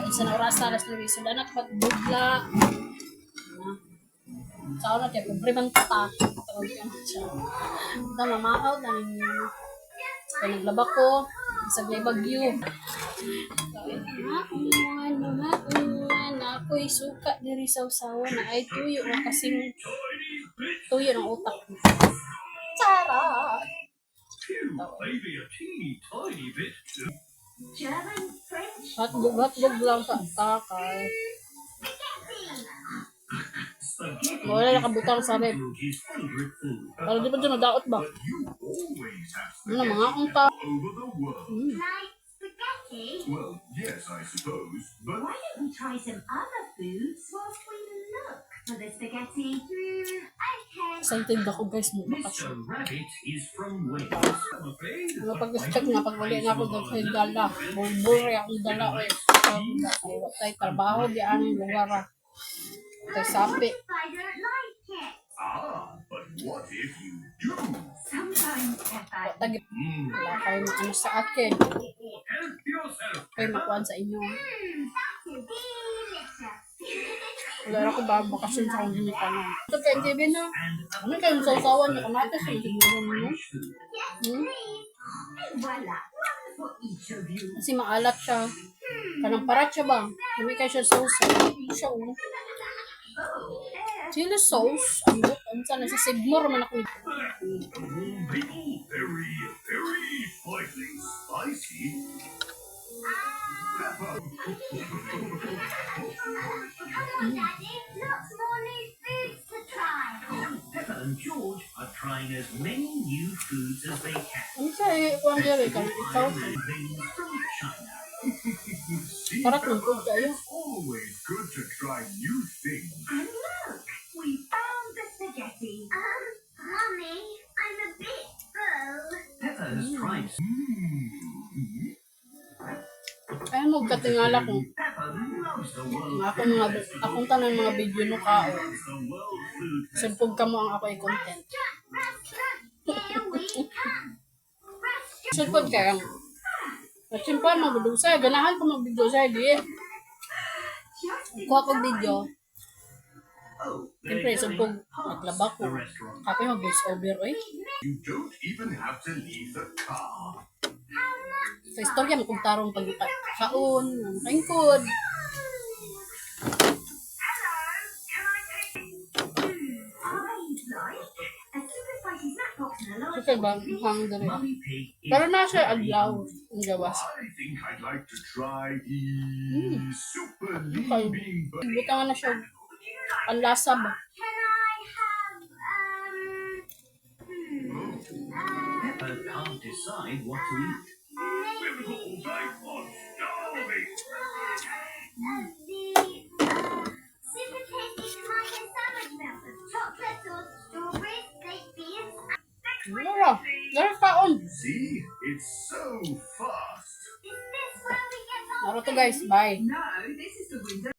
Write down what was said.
Isa na oras na alas 9. So, na nakapagdugla. Sa una, kaya problema ang tata. Tawag ka na siya. Ito, mamakaw na ninyo. Kaya naglaba ko. Isang may bagyo. Mga ako'y suka diri sa usawa na ay tuyo na kasing tuyo ng utak. Charot! Hotdog lang sa takay. Wala nakabutang sa rep. Pero di ba dyan nadaot ba? Ano na mga unta? Well, yes, I suppose, but why don't we try some other foods whilst we look for the spaghetti? Okay. Excited ako guys mo Mr. bakasyon. Rabbit is from Wales. I'm afraid Ano pag-check na pag wali na ako ng dala. Bulburi akong dala. Tay trabaho di ang lugar. Tay sapi. I don't like it. but what if you do? Sometimes, Peppa. Tagi. Wala kayo ano sa akin. Help yourself. Kayo makuhan sa inyo. That's delicious. Wala ako ba bakasyon sa kong ginikanan. Ito kay TV na. Ano kayo sausawan niyo? Kamatis yung siguro mo. Yes, please. Voila. One for each of you. Kasi maalat siya. Kanang parat siya ba? Kami kayo siya sauce. Ito siya oh. Chili sauce. Ano sana sa Sigmore man ako. People, very, very slightly spicy. Peppa. Come on, Daddy. Lots more new foods to try. Peppa and George are trying as many new foods as they can. Ano siya eh? Kuhan dyan eh. Ikaw. Things from China. See, Parat ng food kayo. always good to try new things. And look, we found the spaghetti. Mummy, I'm a bit full. Peppa has tried. Kaya mo katingala ko. Peppa loves the world. Akong tanan mga video no kao. Loves the World Food Sugpog ka mo ang ako ay content. Here we come. Sugpod ka ang. At simpan magdusay. Ganahan ko magdusay di. Kuha kong video. Oh, Siyempre, sugpog naglaba ko. the restaurant. Kape mag voice over eh. You don't even have to leave the car. Sa istorya mo kung tarong pagkaon, kaingkod. Okay ba? Hang dali. Mummy Pig is Pero nasa adlaw ang gawas. I think I'd like to try the super Okay. lean bean Butangan na siya. Ang lasa ba? Can I have, Peppa can't decide what to eat. Biblical life on starving. Super tasty tomato sandwich melt with chocolate sauce, strawberries, baked beans, Wala. Dara kaon. See, it's so fast. Naro to guys. Bye. No, this is the window.